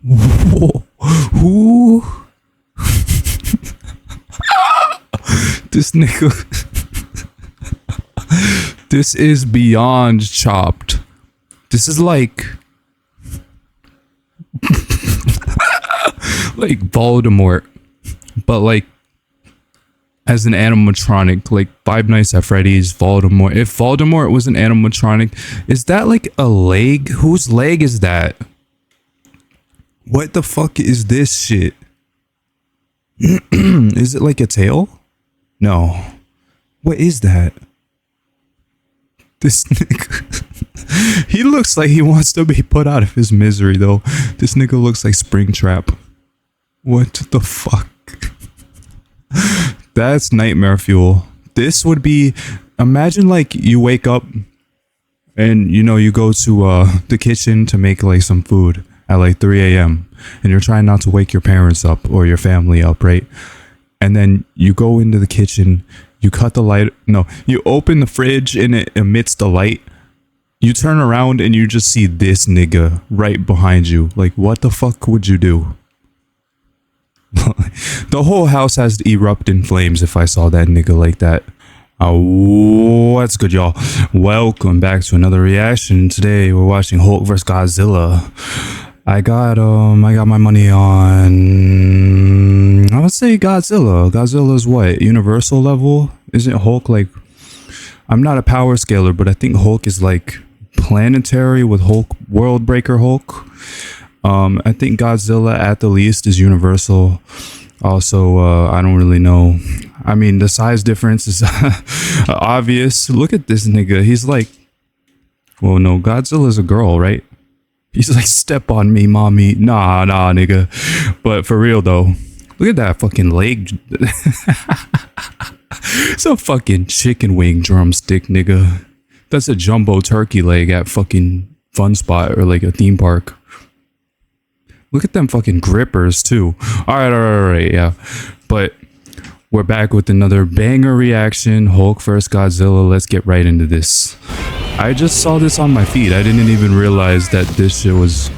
Who? This nigga. This is beyond chopped. This is like Voldemort, but like as an animatronic, like Five Nights at Freddy's Voldemort. If Voldemort was an animatronic, is that like a leg? Whose leg is that? What the fuck is this shit? Is it like a tail? No. What is that? This nigga. He looks like he wants to be put out of his misery though. This nigga looks like Springtrap. What the fuck? That's nightmare fuel. This would be, imagine like you wake up and you know you go to the kitchen to make like some food at like 3 a.m. and you're trying not to wake your parents up or your family up, right? And then you go into the kitchen, you cut the light, no, you open the fridge and it emits the light. You turn around and you just see this nigga right behind you. Like, what the fuck would you do? The whole house has to erupt in flames if I saw that nigga like that. What's good, y'all? Welcome back to another reaction. Today we're watching Hulk vs. Godzilla. I got my money on, I would say Godzilla. Godzilla's what? Universal level? Isn't Hulk like, I'm not a power scaler, but I think Hulk is like planetary with Hulk, World Breaker Hulk. I think Godzilla at the least is universal. Also, I don't really know. I mean, the size difference is obvious. Look at this nigga. He's like, well, no, Godzilla's a girl, right? He's like, step on me, mommy. Nah, nigga. But for real though, look at that fucking leg. It's a fucking chicken wing drumstick, nigga. That's a jumbo turkey leg at fucking Fun Spot or like a theme park. Look at them fucking grippers too. All right, yeah. But we're back with another banger reaction. Hulk vs. Godzilla. Let's get right into this. I just saw this on my feed. I didn't even realize that this shit was...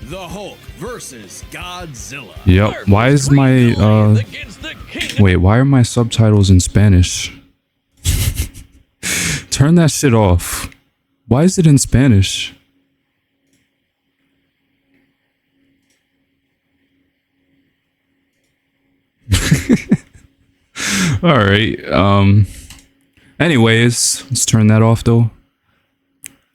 The Hulk versus Godzilla. Yep. Why is my wait, why are my subtitles in Spanish? Turn that shit off. Why is it in Spanish? All right. Anyways, let's turn that off though.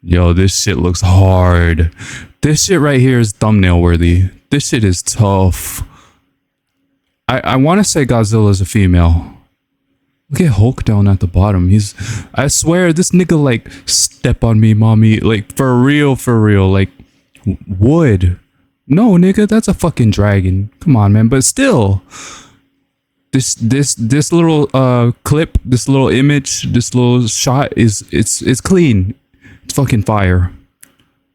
Yo, this shit looks hard. This shit right here is thumbnail worthy. This shit is tough. I want to say Godzilla's a female. Look at Hulk down at the bottom. He's, I swear, this nigga like, step on me, mommy. Like, for real, like, wood. No, nigga, that's a fucking dragon. Come on, man. But still, this little clip, this little image, this little shot is it's clean. It's fucking fire.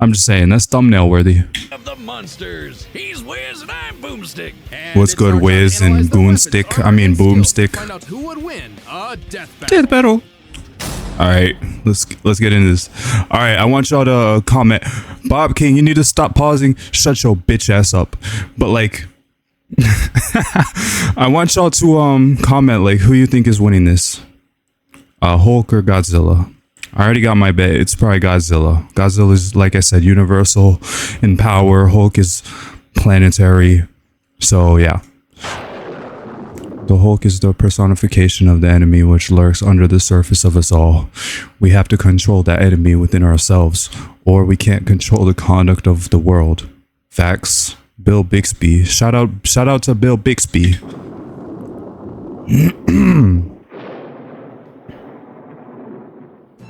I'm just saying, that's thumbnail worthy. Of the monsters, he's Wiz and I'm Boomstick. What's good, Wiz and Boomstick? I mean Boomstick. Find out who would win a death battle. All right, let's get into this. All right, I want y'all to comment. Bob King, you need to stop pausing. Shut your bitch ass up. But like, I want y'all to comment like who you think is winning this, Hulk or Godzilla. I already got my bet. It's probably Godzilla. Godzilla is, like I said, universal in power. Hulk is planetary. So yeah. The Hulk is the personification of the enemy which lurks under the surface of us all. We have to control that enemy within ourselves, or we can't control the conduct of the world. Facts. Bill Bixby. Shout out to Bill Bixby.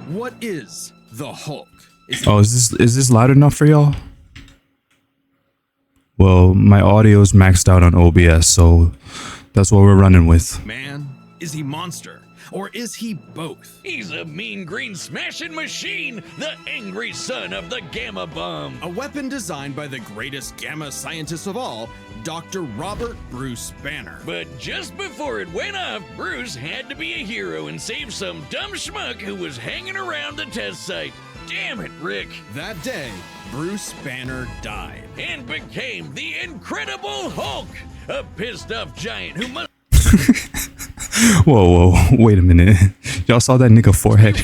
What is the Hulk? Oh, is this loud enough for y'all? Well, my audio is maxed out on OBS, so that's what we're running with. Man, is he monster? Or is he both? He's a mean green smashing machine, the angry son of the Gamma Bomb. A weapon designed by the greatest gamma scientist of all, Dr. Robert Bruce Banner. But just before it went off, Bruce had to be a hero and save some dumb schmuck who was hanging around the test site. Damn it, Rick. That day, Bruce Banner died and became the Incredible Hulk, a pissed off giant who must. Whoa, wait a minute. Y'all saw that nigga forehead?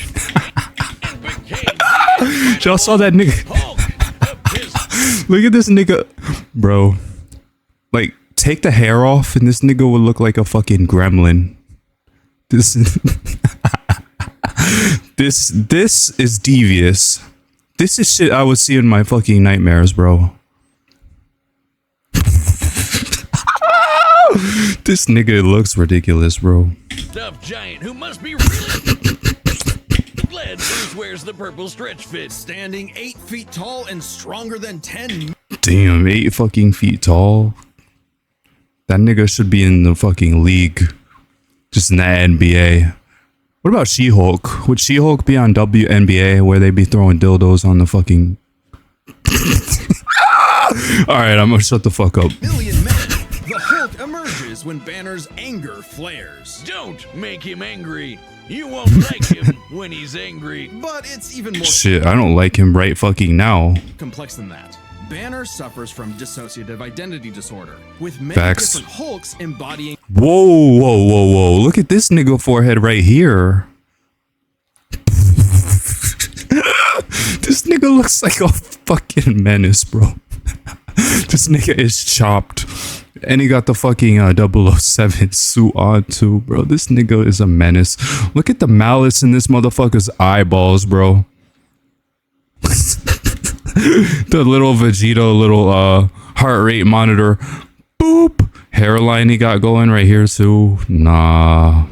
Y'all saw that nigga? Look at this nigga, bro. Like, take the hair off, and this nigga would look like a fucking gremlin. This, this is devious. This is shit I would see in my fucking nightmares, bro. This nigga looks ridiculous, bro. Stuffed giant who must be really glad Bruce wears the purple stretch fit, standing 8 feet tall and stronger than 10. Damn, 8 fucking feet tall. That nigga should be in the fucking league, just in the NBA. What about She-Hulk? Would She-Hulk be on WNBA where they be throwing dildos on the fucking? All right, I'm gonna shut the fuck up. The Hulk emerges when Banner's anger flares. Don't make him angry. You won't like him when he's angry. But it's even more shit. I don't like him right fucking now. Complex than that. Banner suffers from dissociative identity disorder, with many Facts. different Hulks embodying. Whoa! Look at this nigga forehead right here. This nigga looks like a fucking menace, bro. This nigga is chopped. And he got the fucking 007 suit on too, bro. This nigga is a menace. Look at the malice in this motherfucker's eyeballs, bro. The little Vegeta, little heart rate monitor. Boop. Hairline he got going right here too. Nah.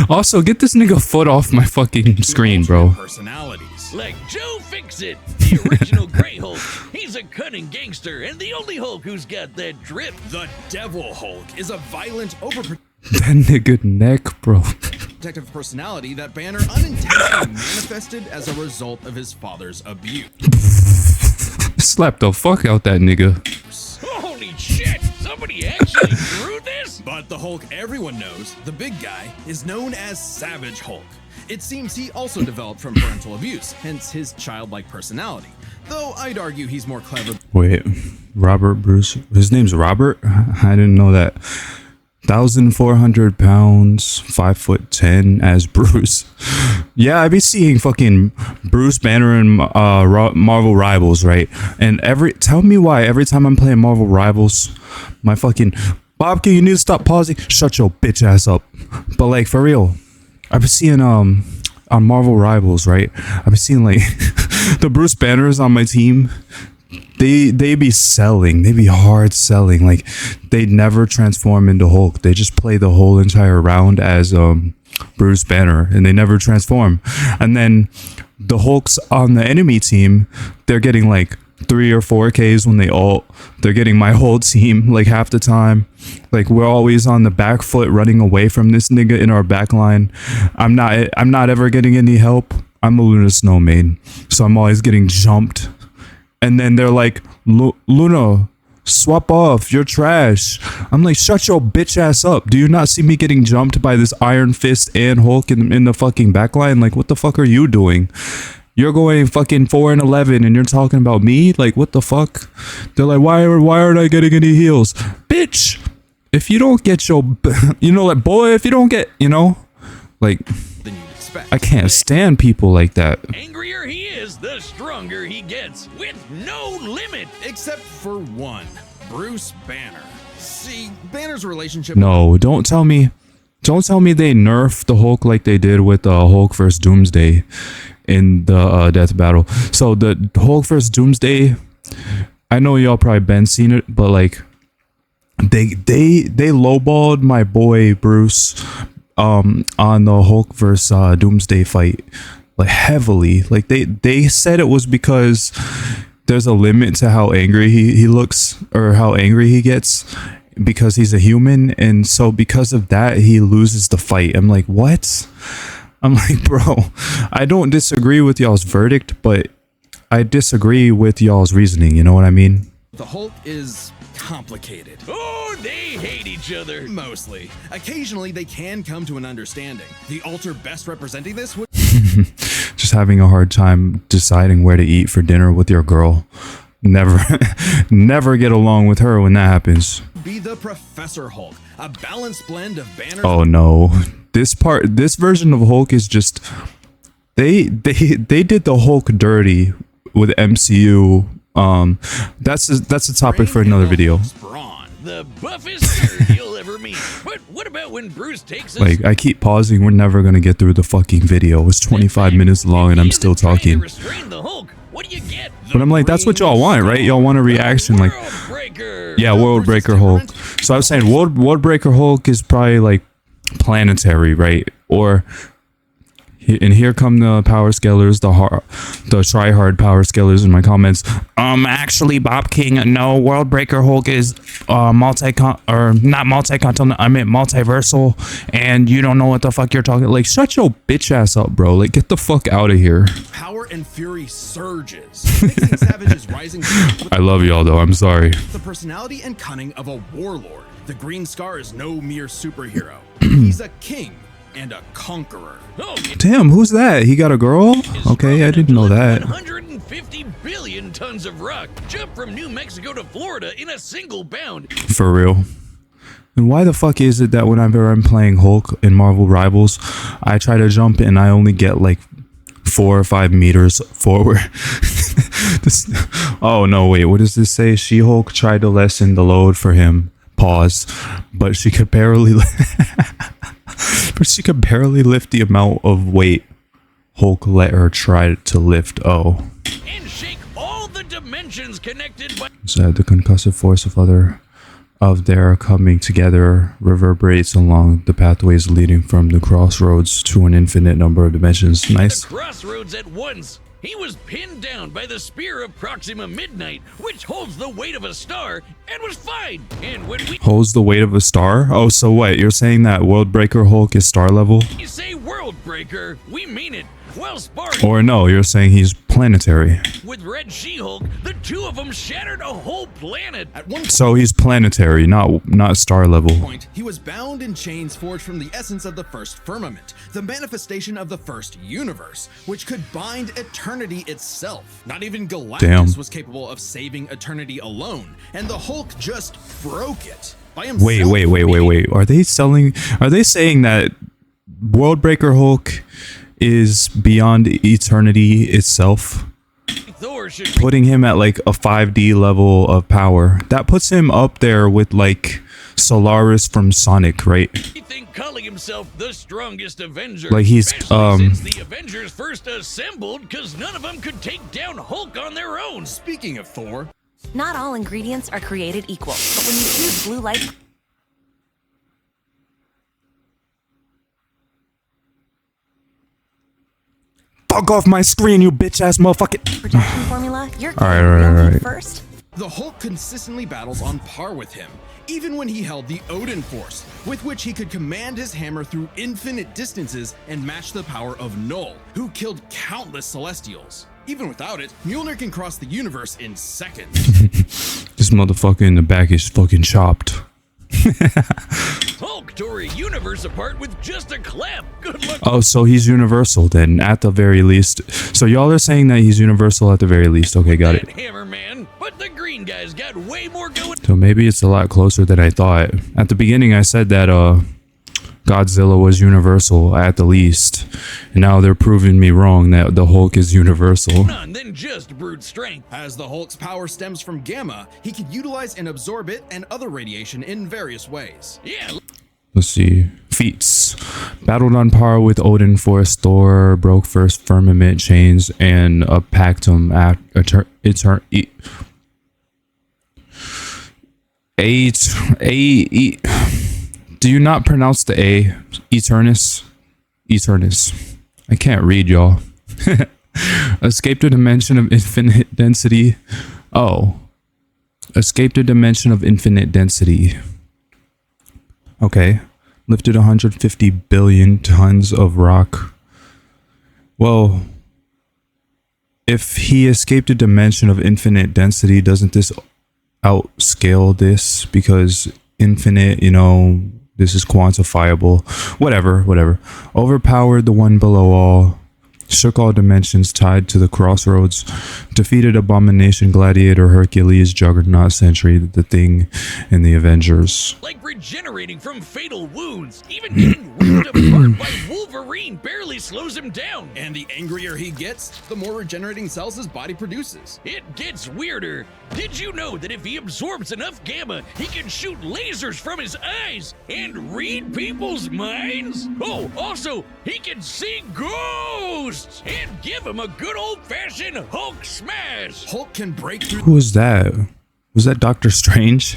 Also, get this nigga foot off my fucking screen, bro. Personalities like Joe Fixit, the original Grey Hulk. He's a cunning gangster and the only Hulk who's got that drip. The Devil Hulk is a violent, overprotective that nigga neck, bro. Personality that Banner unintentionally manifested as a result of his father's abuse. Slap the fuck out that nigga. Holy shit! Somebody actually drew this? But the Hulk everyone knows, the big guy, is known as Savage Hulk. It seems he also developed from parental abuse, hence his childlike personality. Though I'd argue he's more clever. Wait, Robert Bruce? His name's Robert? I didn't know that. 1,400 pounds, 5'10" as Bruce. Yeah, I be seeing fucking Bruce Banner in Marvel Rivals, right? And tell me why every time I'm playing Marvel Rivals, my fucking Bobcat, you need to stop pausing. Shut your bitch ass up. But like for real, I've been seeing on Marvel Rivals, right? I've been seeing like the Bruce Banners on my team. They be selling. They be hard selling. Like they never transform into Hulk. They just play the whole entire round as Bruce Banner, and they never transform. And then the Hulks on the enemy team, they're getting like 3 or 4 Ks when they ult. They're getting my whole team like half the time. Like we're always on the back foot running away from this nigga in our back line. I'm not ever getting any help. I'm a Luna Snowmaid, so I'm always getting jumped. And then they're like, Luna, swap off, you're trash. I'm like, shut your bitch ass up. Do you not see me getting jumped by this Iron Fist and Hulk in the fucking backline? Like, what the fuck are you doing? You're going fucking 4-11 and you're talking about me? Like, what the fuck? They're like, why aren't I getting any heals? Bitch, if you don't get your, you know, like, boy, if you don't get, you know, like, than you'd expect. I can't stand people like that. Angrier he is, the stronger he gets, with no limit, except for one, Bruce Banner. See, Banner's relationship. No, don't tell me they nerfed the Hulk like they did with Hulk vs. Doomsday in the death battle. So the Hulk vs. Doomsday, I know y'all probably been seen it, but like they lowballed my boy Bruce on the Hulk vs. Doomsday fight like heavily. Like they said it was because there's a limit to how angry he looks or how angry he gets because he's a human, and so because of that he loses the fight. I'm like, what? I'm like, bro, I don't disagree with y'all's verdict, but I disagree with y'all's reasoning, you know what I mean? The Hulk is complicated. Oh, they hate each other. Mostly. Occasionally, they can come to an understanding. The alter best representing this would... Just having a hard time deciding where to eat for dinner with your girl. Never, never get along with her when that happens. Be the Professor Hulk, a balanced blend of banners. Oh no, this version of Hulk is just they did the Hulk dirty with MCU. That's a topic for another video. The buffest nerd you'll ever meet. But what about when Bruce takes us? Like, I keep pausing. We're never gonna get through the fucking video. It's 25 minutes long and I'm still talking. What do you get? But I'm like, that's what y'all want, right? Y'all want a reaction, like, yeah, World Breaker Hulk. So I was saying, World Breaker Hulk is probably like planetary, right? Or, and here come the power scalers, the try-hard power scalers in my comments. Actually, Bob King, no, World Breaker Hulk is not multi-continental. I meant multiversal, and you don't know what the fuck you're talking. Like, shut your bitch ass up, bro. Like, get the fuck out of here. Power and fury surges. Mixing Savage's rising. I love y'all though. I'm sorry. The personality and cunning of a warlord. The Green Scar is no mere superhero. He's a king and a conqueror. Damn, who's that? He got a girl? Okay, I didn't know that. 150 billion tons of rock jump from New Mexico to Florida in a single bound. For real. And why the fuck is it that whenever I'm playing Hulk in Marvel Rivals, I try to jump and I only get like 4 or 5 meters forward? Oh no, wait, what does this say? She-Hulk tried to lessen the load for him. Pause. But she could barely lift the amount of weight Hulk let her try to lift. Oh. And shake all the dimensions connected by So the concussive force of their coming together reverberates along the pathways leading from the crossroads to an infinite number of dimensions. Nice. the crossroads at once. He was pinned down by the spear of Proxima Midnight, which holds the weight of a star, and was fine. And when we Holds the weight of a star? Oh, so what? You're saying that World Breaker Hulk is star level? say World Breaker, we mean it. Well, Spark. Or no, you're saying he's planetary. With Red She-Hulk, the two of them shattered a whole planet. At one So he's planetary, not star level. point, he was bound in chains forged from the essence of the first firmament, the manifestation of the first universe, which could bind eternity itself. Not even Galactus Damn. was capable of saving eternity alone, and the Hulk just broke it by himself. Wait. Are they saying that World Breaker Hulk is beyond eternity itself? Thor should Putting him at like a 5D level of power. That puts him up there with like Solaris from Sonic, right? think calling himself the strongest Avenger. Like he's, especially since the Avengers first assembled, because none of them could take down Hulk on their own. Speaking of Thor, Not all ingredients are created equal, but when you choose blue light Fuck off my screen, you bitch ass motherfucker. protection formula, you're Alright. first. the Hulk consistently battles on par with him, even when he held the Odin Force, with which he could command his hammer through infinite distances and match the power of Null, who killed countless Celestials. Even without it, Mjolnir can cross the universe in seconds. This motherfucker in the back is fucking chopped. Hulk tore a universe apart with just a clap. Good luck. Oh, so he's universal then, at the very least. So y'all are saying that he's universal at the very least. Okay, got it. That Hammer Man, but the green guy's got way more going. So maybe it's a lot closer than I thought. At the beginning, I said that Godzilla was universal at the least. And now they're proving me wrong that the Hulk is universal. None than just brute strength. As the Hulk's power stems from gamma, he can utilize and absorb it and other radiation in various ways. Yeah. Let's see. Feats. Battled on par with Odin Force, Thor broke first firmament chains and a pactum do you not pronounce the A? Eternus? Eternus. I can't read, y'all. Escaped a dimension of infinite density. Oh. Escaped a dimension of infinite density. Okay. Lifted 150 billion tons of rock. Well, if he escaped a dimension of infinite density, doesn't this outscale this? Because infinite, you know, this is quantifiable. Whatever. Overpowered the one below all. shook all dimensions tied to the crossroads, defeated Abomination, Gladiator, Hercules, Juggernaut, Sentry, the Thing, and the Avengers. Like regenerating from fatal wounds, even getting ripped apart by Wolverine barely slows him down. And the angrier he gets, the more regenerating cells his body produces. It gets weirder. Did you know that if he absorbs enough gamma, he can shoot lasers from his eyes and read people's minds? Oh, also, he can see ghosts and give him a good old-fashioned Hulk smash. Hulk can break through Who was that? Was that Doctor Strange?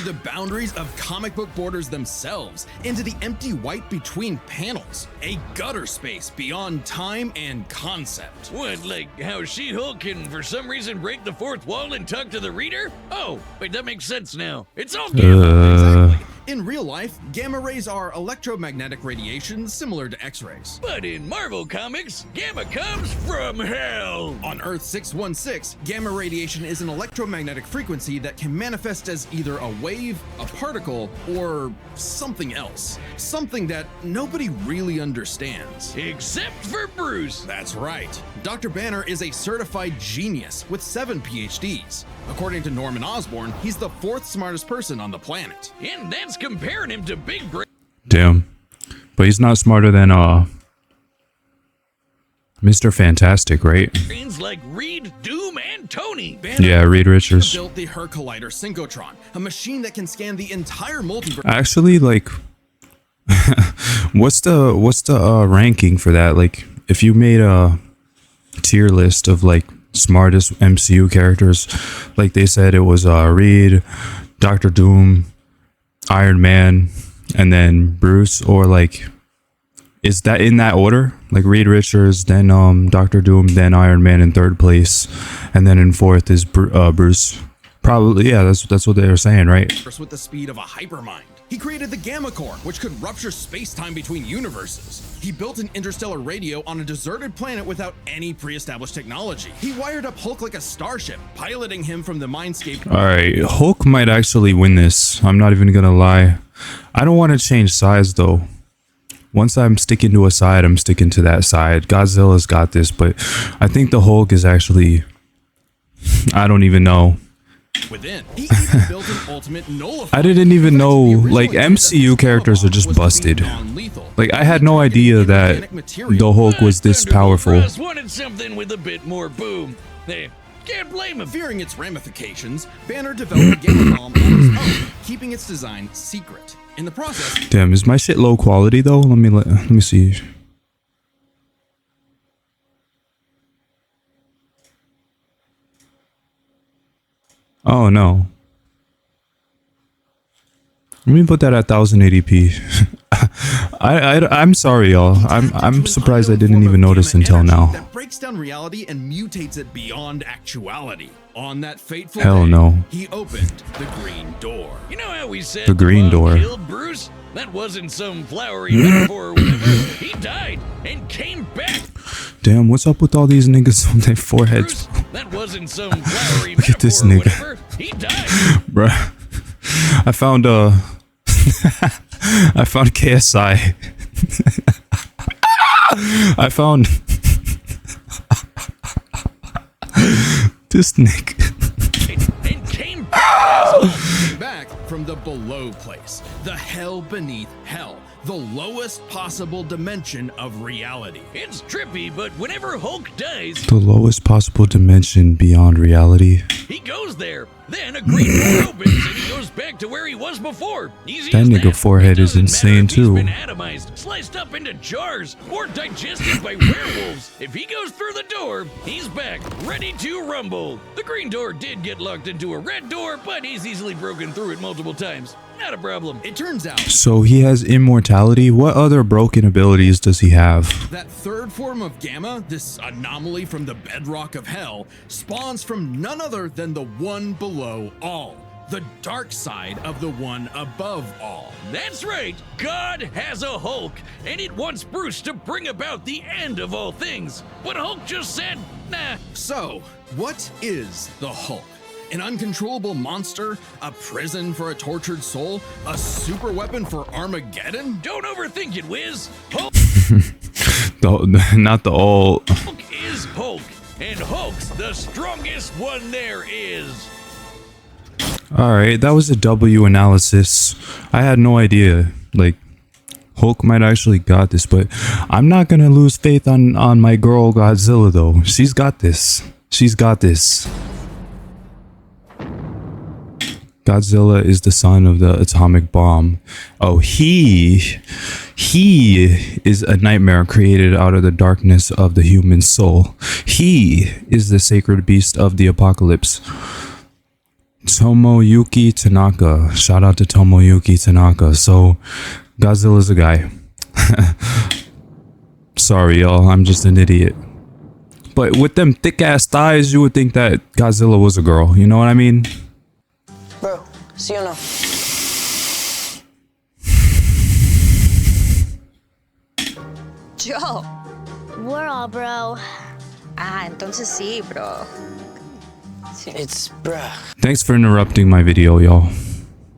the boundaries of comic book borders themselves into the empty white between panels, a gutter space beyond time and concept. What, like how She-Hulk can for some reason break the fourth wall and talk to the reader? Oh, wait, that makes sense now. It's all gamma. Exactly. In real life, gamma rays are electromagnetic radiation similar to X-rays. But in Marvel Comics, gamma comes from hell. On Earth 616, gamma radiation is an electromagnetic frequency that can manifest as either a wave, a particle, or something else. Something that nobody really understands. Except for Bruce. That's right. Dr. Banner is a certified genius with 7 PhDs. According to Norman Osborn, he's the 4th smartest person on the planet. And that's comparing him to Big Brain. Damn. But he's not smarter than Mr. Fantastic, right? Brains like Reed, Doom, and Tony. Yeah, Reed Richards. Built the Her Collider Synchrotron, a machine that can scan the entire multiverse. Actually, like, what's the ranking for that? Like, if you made a tier list of like smartest MCU characters, like they said, it was Reed, Doctor Doom, Iron Man, and then Bruce, or like, is that in that order? Like Reed Richards, then Doctor Doom, then Iron Man in 3rd place, and then in 4th is Bruce. Probably, yeah, that's what they were saying, right? With the speed of a hypermind. He created the Gamma Core, which could rupture space-time between universes. He built an interstellar radio on a deserted planet without any pre-established technology. He wired up Hulk like a starship, piloting him from the mindscape. Alright, Hulk might actually win this. I'm not even gonna lie. I don't want to change sides though. Once I'm sticking to a side, I'm sticking to that side. Godzilla's got this, but I think the Hulk is actually... I don't even know. Within, he even built an ultimate nullifier. I didn't even know, like, MCU characters are just busted. Like, I had no idea that the Hulk was this powerful. Wanted something with a bit more boom. They can't blame him. Fearing its ramifications, Banner developed a Gamma Bomb on his own, keeping its design secret. In the process, damn, is my shit low quality though? Let me see. Oh no. Let me put that at 1080p. I'm sorry, y'all. I'm surprised I didn't even notice until now. That breaks down reality and mutates it beyond actuality. On that fateful hell day, no. He opened the green door. You know how we said the green door killed Bruce? That wasn't some flowery metaphor or whatever. He died and came back. Damn, what's up with all these niggas on their foreheads? Bruce, that wasn't some flowery look at this metaphor nigga. or whatever. He died. Bruh. I found I found KSI. I found this nigga. And came back from the below place, the hell beneath hell, the lowest possible dimension of reality. It's trippy, but whenever Hulk dies, the lowest possible dimension beyond reality, he goes there. Then a green door opens and he goes back to where he was before. Easy that as nigga forehead is insane too. He's been atomized, sliced up into jars, or digested by werewolves. If he goes through the door, he's back, ready to rumble. The green door did get locked into a red door, but he's easily broken through it multiple times. Not a problem. It turns out. So he has immortality. What other broken abilities does he have? That third form of Gamma, this anomaly from the bedrock of hell, spawns from none other than the one below all. The dark side of the one above all. That's right, God has a Hulk, and it wants Bruce to bring about the end of all things. But Hulk just said, nah. So, what is the Hulk? An uncontrollable monster? A prison for a tortured soul? A super weapon for Armageddon? Don't overthink it, Wiz. Hulk Not the old. Hulk is Hulk, and Hulk's the strongest one there is. Alright, that was a W analysis. I had no idea. Like, Hulk might actually got this, but I'm not gonna lose faith on my girl Godzilla though. She's got this. She's got this. Godzilla is the son of the atomic bomb. Oh, he is a nightmare created out of the darkness of the human soul. He is the sacred beast of the apocalypse. Tomoyuki Tanaka. Shout out to Tomoyuki Tanaka. So, Godzilla's a guy. Sorry, y'all. I'm just an idiot. But with them thick ass thighs, you would think that Godzilla was a girl. You know what I mean? Bro, ¿sí o no? Joe. We're all bro. Ah, entonces sí, bro. Sí. It's bruh. Thanks for interrupting my video, y'all.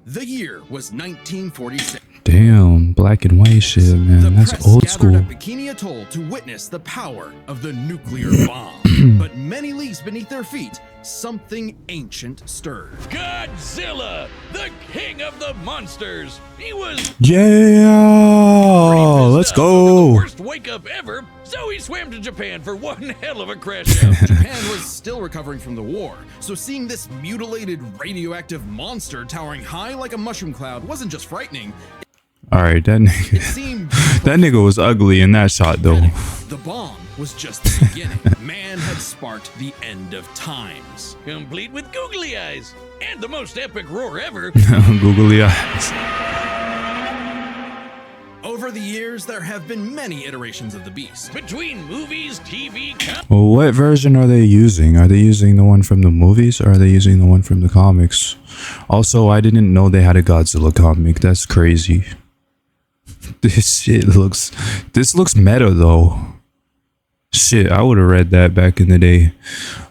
The year was 1946. Damn, black and white shit, The man. That's press old gathered school. at Bikini Atoll to witness the power of the nuclear bomb. But many leagues beneath their feet, something ancient stirred. Godzilla, the king of the monsters. He was Yeah, let's pissed off over the go. worst wake up ever, so he swam to Japan for one hell of a crash out. Japan was still recovering from the war, so seeing this mutilated radioactive monster towering high like a mushroom cloud wasn't just frightening. All right, that It nigga, seemed that nigga was ugly in that shot though. the bomb was just the beginning. Man had sparked the end of times, complete with googly eyes and the most epic roar ever. Googly eyes. Over the years, there have been many iterations of the beast. Between movies, TV, Well, what version are they using? Are they using the one from the movies or are they using the one from the comics? Also, I didn't know they had a Godzilla comic. That's crazy. This looks meta though. Shit, I would have read that back in the day.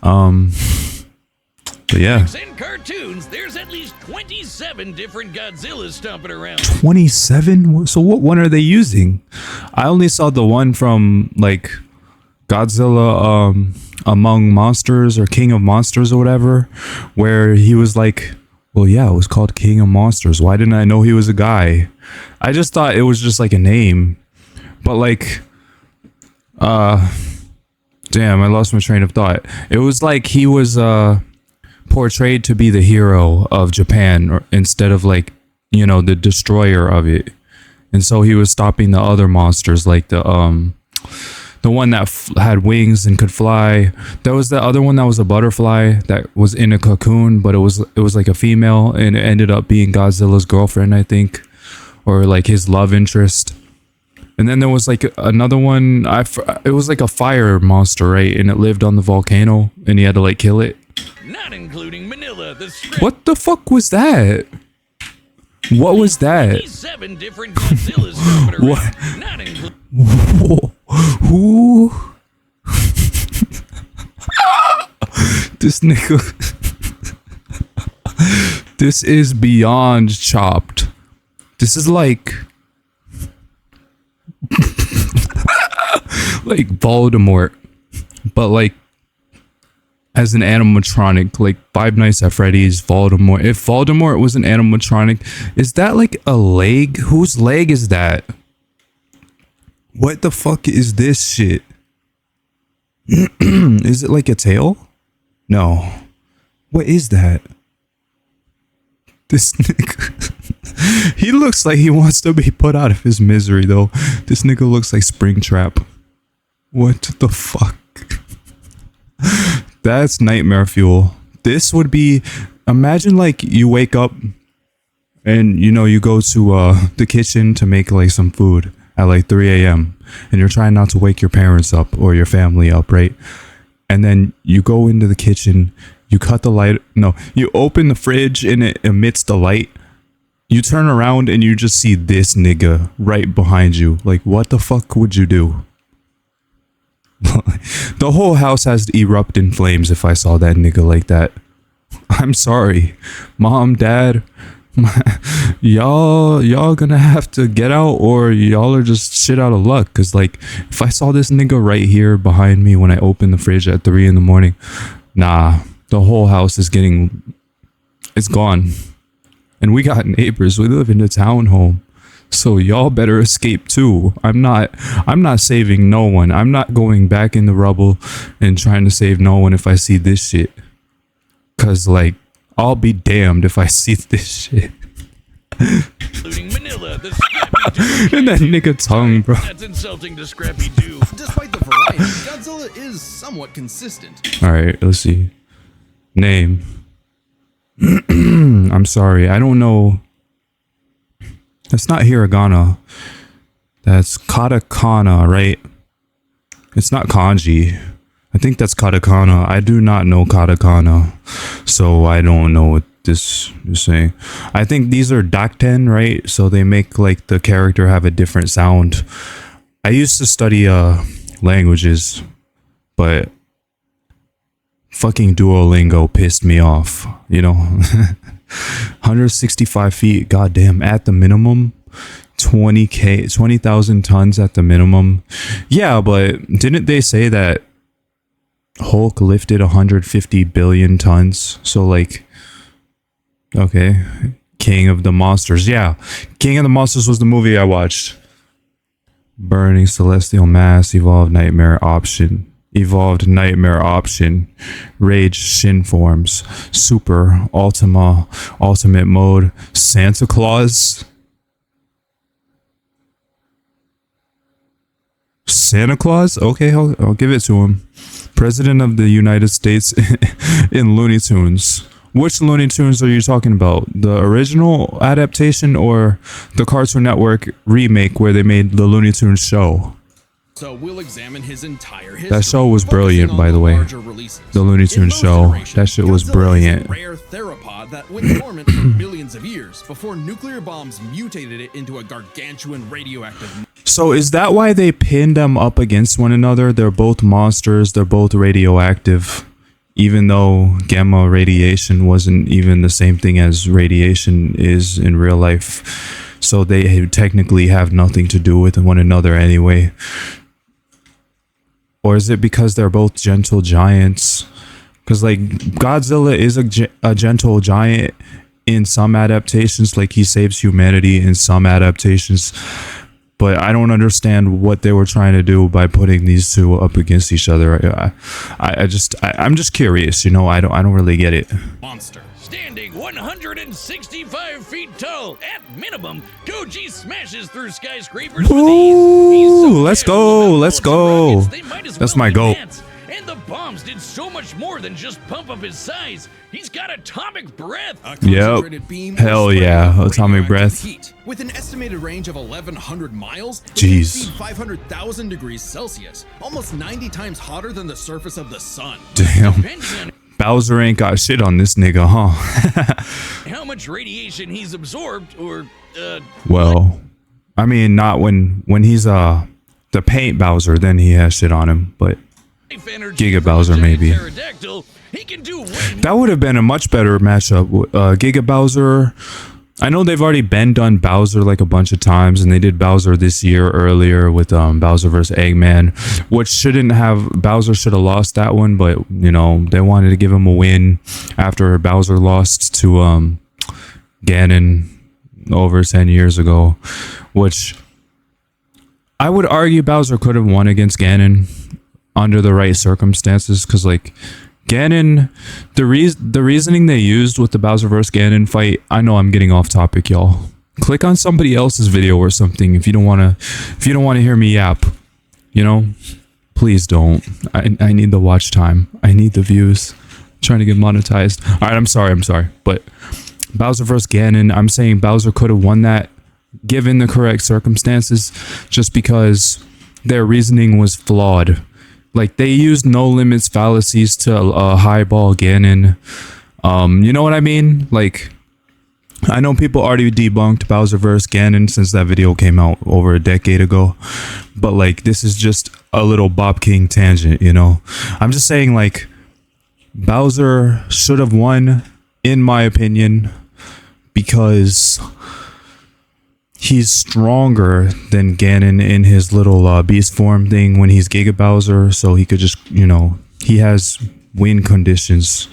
But yeah, and cartoons, there's at least 27 different Godzillas stomping around. 27. So what one are they using? I only saw the one from like Godzilla Among Monsters or King of Monsters or whatever, where he was like, well, yeah, it was called King of Monsters. Why didn't I know he was a guy? I just thought it was just like a name. But like, damn, I lost my train of thought. It was like he was portrayed to be the hero of Japan or instead of like, you know, the destroyer of it. And so he was stopping the other monsters like the one that had wings and could fly. There was the other one that was a butterfly that was in a cocoon, but it was like a female and it ended up being Godzilla's girlfriend, I think, or like his love interest. And then there was like another one. It was like a fire monster, right? And it lived on the volcano, and he had to like kill it. Not including Manila, the What the fuck was that? What was that? 27 different Godzillas stomping around. What? Not including Who? This nigga. This is beyond chopped. This is like like Voldemort, but like as an animatronic, like Five Nights at Freddy's Voldemort. If Voldemort was an animatronic, is that like a leg? Whose leg is that? What the fuck is this shit? Is it like a tail? No. What is that? This nigga. He looks like he wants to be put out of his misery though. This nigga looks like Springtrap. What the fuck? That's nightmare fuel. This would be, imagine like you wake up and you know you go to the kitchen to make like some food at like 3 a.m. and you're trying not to wake your parents up or your family up, right? And then you go into the kitchen, you cut the light, no, you open the fridge and it emits the light. You turn around and you just see this nigga right behind you. Like, what the fuck would you do? The whole house has to erupt in flames if I saw that nigga like that. I'm sorry. Mom, Dad, y'all gonna have to get out, or y'all are just shit out of luck. Cause like, if I saw this nigga right here behind me when I opened the fridge at 3 in the morning, nah, the whole house is it's gone. And we got neighbors. We live in a townhome. So y'all better escape too. I'm not saving no one. I'm not going back in the rubble and trying to save no one if I see this shit. Cause like, I'll be damned if I see this shit. Including Manila, the Scrappy-Doo. And that nigga tongue, bro. That's insulting to Scrappy-Doo. Despite the variety, Godzilla is somewhat consistent. Alright, let's see. Name. I'm sorry, I don't know. That's not hiragana. That's katakana, right? It's not kanji. I think that's katakana. I do not know katakana, so I don't know what this is saying. I think these are dakten, right? So they make like the character have a different sound. I used to study languages, but fucking Duolingo pissed me off, you know. 165 feet, goddamn, at the minimum. 20,000 tons at the minimum. Yeah, but didn't they say that Hulk lifted 150 billion tons? So like, okay, King of the Monsters. Yeah, King of the Monsters was the movie I watched. Burning Celestial Mass, Evolved Nightmare Option. Rage Shin Forms, Super, Ultima, Ultimate Mode, Santa Claus. Santa Claus? Okay, I'll give it to him. President of the United States in Looney Tunes. Which Looney Tunes are you talking about? The original adaptation or the Cartoon Network remake where they made the Looney Tunes show? So we'll examine his entire history. That show was brilliant, by the way. The Looney Tunes show. That shit was brilliant. Godzilla is a rare theropod that went dormant for millions of years before nuclear bombs mutated it into a gargantuan radioactive. So is that why they pinned them up against one another? They're both monsters. They're both radioactive. Even though gamma radiation wasn't even the same thing as radiation is in real life. So they technically have nothing to do with one another anyway. Or is it because they're both gentle giants? Because like Godzilla is a gentle giant in some adaptations, like he saves humanity in some adaptations. But I don't understand what they were trying to do by putting these two up against each other. I'm just curious, you know. I don't really get it. Monster. Standing 165 feet tall, at minimum, Goji smashes through skyscrapers with ease. Ooh, let's go, let's go. That's my goal. And the bombs did so much more than just pump up his size. He's got atomic breath. Yep. Hell yeah, atomic breath. Heat. With an estimated range of 1,100 miles, Jeez. 500,000 degrees Celsius, almost 90 times hotter than the surface of the sun. Damn. Bowser ain't got shit on this nigga, huh? How much radiation he's absorbed, or well, I mean, not when he's the paint Bowser, then he has shit on him, but Giga Bowser maybe. That would have been a much better matchup. Giga Bowser. I know they've already done Bowser like a bunch of times, and they did Bowser this year earlier with Bowser vs. Eggman, which Bowser should have lost that one, but you know, they wanted to give him a win after Bowser lost to Ganon over 10 years ago, which I would argue Bowser could have won against Ganon under the right circumstances, because like Ganon, the reasoning they used with the Bowser vs. Ganon fight, I know I'm getting off topic, y'all. Click on somebody else's video or something if you don't want to hear me yap, you know. Please don't. I need the watch time. I need the views. I'm trying to get monetized. All right, I'm sorry, but Bowser vs. Ganon, I'm saying Bowser could have won that given the correct circumstances, just because their reasoning was flawed. Like, they used no limits fallacies to highball Ganon. You know what I mean? Like, I know people already debunked Bowser vs. Ganon since that video came out over a decade ago. But, like, this is just a little Bob King tangent, you know? I'm just saying, like, Bowser should have won, in my opinion. because he's stronger than Ganon in his little beast form thing when he's Giga Bowser, so he could just, he has win conditions.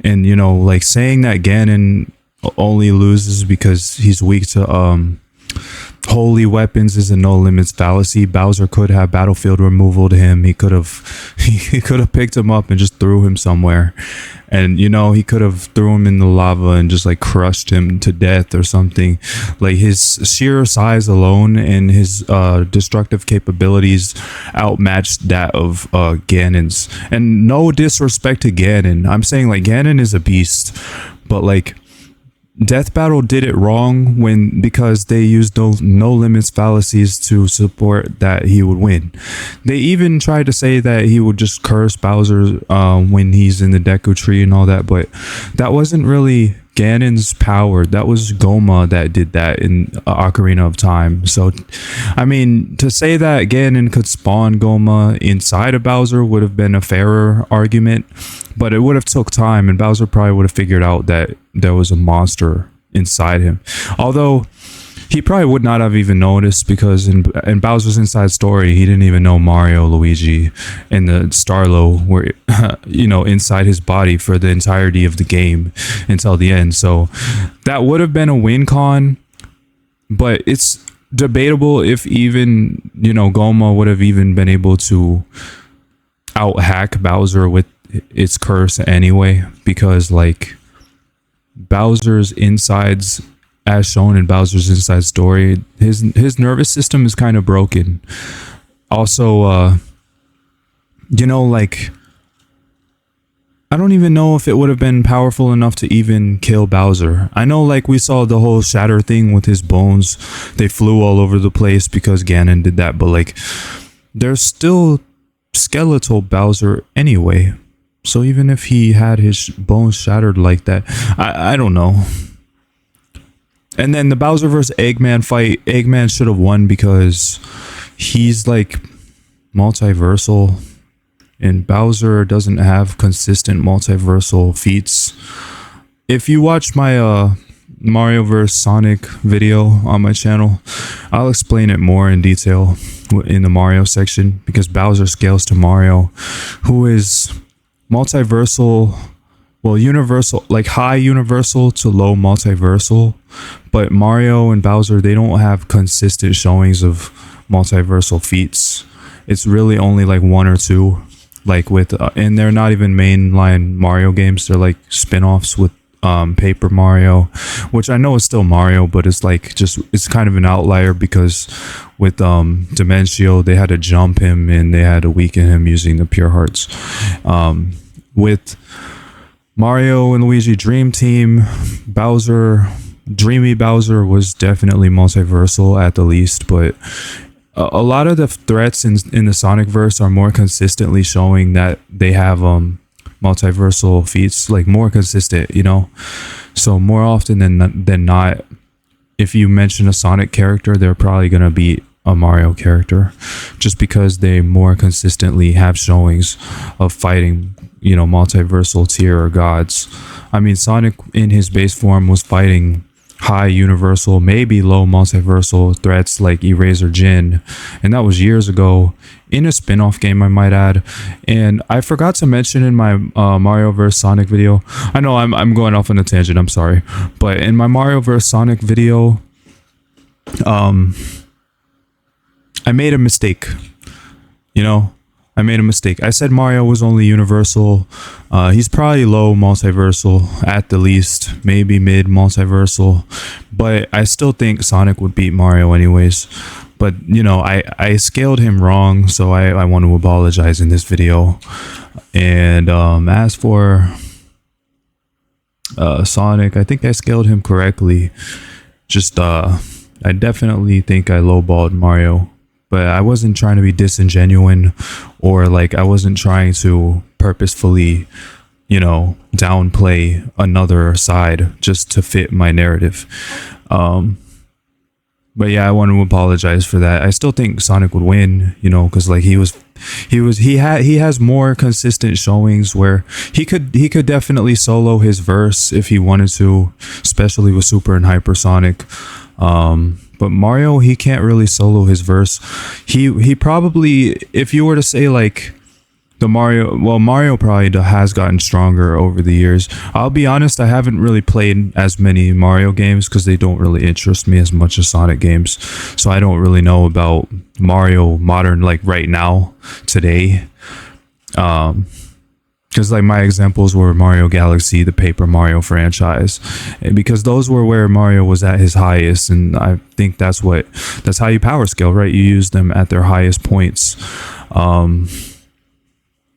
And, like saying that Ganon only loses because he's weak to holy weapons is a no limits fallacy. Bowser could have battlefield removal to him. He could have picked him up and just threw him somewhere, and he could have threw him in the lava and just like crushed him to death or something. Like his sheer size alone and his destructive capabilities outmatched that of Ganon's. And no disrespect to Ganon, I'm saying like Ganon is a beast, but like Death Battle did it wrong because they used no limits fallacies to support that he would win. They even tried to say that he would just curse Bowser when he's in the Deku Tree and all that, but that wasn't really Ganon's power. That was Goma that did that in Ocarina of Time. So, I mean, to say that Ganon could spawn Goma inside of Bowser would have been a fairer argument, but it would have took time, and Bowser probably would have figured out that there was a monster inside him. Although he probably would not have even noticed, because in Bowser's Inside Story, he didn't even know Mario, Luigi, and the Starlo were, inside his body for the entirety of the game until the end. So that would have been a win con, but it's debatable if even, Goma would have even been able to out-hack Bowser with its curse anyway, because like Bowser's insides, as shown in Bowser's Inside Story, his nervous system is kind of broken. Also, like, I don't even know if it would have been powerful enough to even kill Bowser. I know, like, we saw the whole shatter thing with his bones. They flew all over the place because Ganon did that, but like, there's still skeletal Bowser anyway. So even if he had his bones shattered like that, I don't know. And then the Bowser vs. Eggman fight, Eggman should have won because he's like multiversal, and Bowser doesn't have consistent multiversal feats. If you watch my Mario vs. Sonic video on my channel, I'll explain it more in detail in the Mario section, because Bowser scales to Mario, who is multiversal, well, universal, like high universal to low multiversal. But Mario and Bowser, they don't have consistent showings of multiversal feats. It's really only like one or two, like with and they're not even mainline Mario games. They're like spin-offs with Paper Mario, which I know is still Mario, but it's like it's kind of an outlier, because with Dimencio, they had to jump him and they had to weaken him using the Pure Hearts. With Mario and Luigi Dream Team, Dreamy Bowser was definitely multiversal at the least, but a lot of the threats in the Sonic verse are more consistently showing that they have multiversal feats, like more consistent, so more often than not, if you mention a Sonic character, they're probably gonna beat a Mario character, just because they more consistently have showings of fighting, multiversal tier or gods. I mean, Sonic in his base form was fighting high universal, maybe low multiversal threats like Eraser Jin, and that was years ago in a spin-off game, I might add. And I forgot to mention in my Mario vs. Sonic video, I know I'm going off on a tangent, I'm sorry, but in my Mario vs. Sonic video, I made a mistake. I made a mistake. I said Mario was only universal. He's probably low multiversal at the least, maybe mid multiversal, but I still think Sonic would beat Mario anyways. But I scaled him wrong, so I want to apologize in this video. And as for Sonic, I think I scaled him correctly. Just I definitely think I lowballed Mario, but I wasn't trying to be disingenuous, or like I wasn't trying to purposefully, downplay another side just to fit my narrative. But yeah, I want to apologize for that. I still think Sonic would win, you know, because like he has more consistent showings where he could definitely solo his verse if he wanted to, especially with Super and Hypersonic. But Mario, he can't really solo his verse. He probably, if you were to say like Mario probably has gotten stronger over the years. I'll be honest, I haven't really played as many Mario games because they don't really interest me as much as Sonic games. So I don't really know about Mario modern, like right now, today. Because like my examples were Mario Galaxy, the Paper Mario franchise, and because those were where Mario was at his highest, and I think that's how you power scale, right? You use them at their highest points.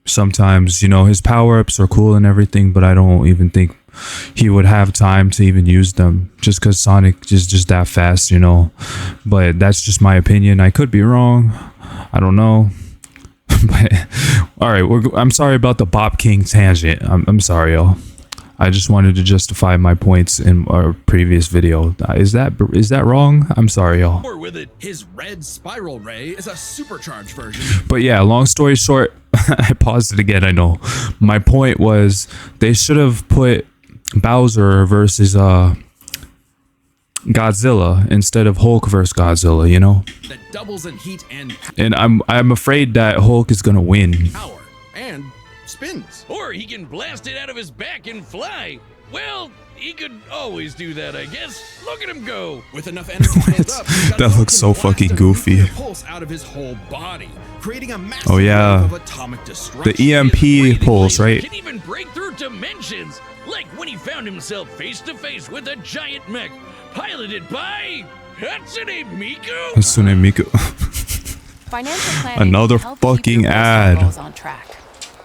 Sometimes, you know, his power-ups are cool and everything, but I don't even think he would have time to even use them just because Sonic is just that fast, you know. But that's just my opinion. I could be wrong. I don't know. But all right, I'm sorry about the Bop King tangent. I'm sorry, y'all. I just wanted to justify my points in our previous video. Is that wrong? I'm sorry, y'all. Or with it, his red spiral ray is a supercharged version. But yeah, long story short, I paused it again, I know. My point was they should have put Bowser versus Godzilla instead of Hulk versus Godzilla, you know? That doubles in heat and I'm afraid that Hulk is gonna win. power and spins. Or he can blast it out of his back and fly. Well, he could always do that, I guess. Look at him go. With enough energy built up, That looks so fucking goofy. Pulse out of his whole body, creating a massive Oh, yeah. wave of atomic destruction. The EMP pulse, right? Can even break through dimensions, like when he found himself face to face with a giant mech piloted by Hatsune Miku. Hatsune Miku. Financial planning Another can help keep fucking your personal ad. goals on track.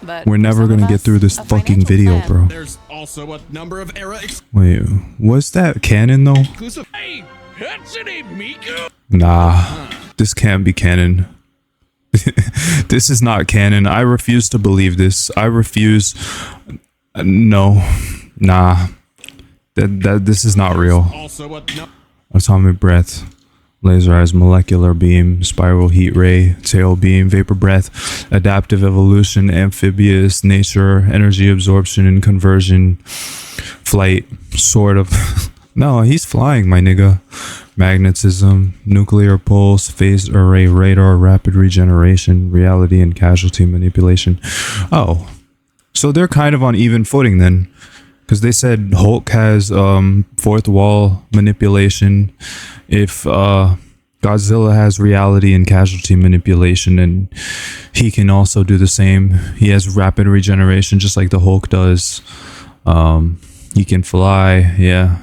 But We're for never some gonna of get us, through this a fucking financial video, plan- bro. There's also a number of era Wait, was that canon though? exclusive. Hey, Hatsune Miku. Nah, this can't be canon. This is not canon. I refuse to believe this. I refuse. No, nah. That this is not real. Also a no Atomic breath, laser eyes, molecular beam, spiral heat ray, tail beam, vapor breath, adaptive evolution, amphibious nature, energy absorption and conversion, flight, sort of. No, he's flying, my nigga. Magnetism, nuclear pulse, phased array radar, rapid regeneration, reality and casualty manipulation. Oh, so they're kind of on even footing then. Because they said Hulk has fourth wall manipulation. If Godzilla has reality and casualty manipulation, and he can also do the same. He has rapid regeneration just like the Hulk does. He can fly, yeah.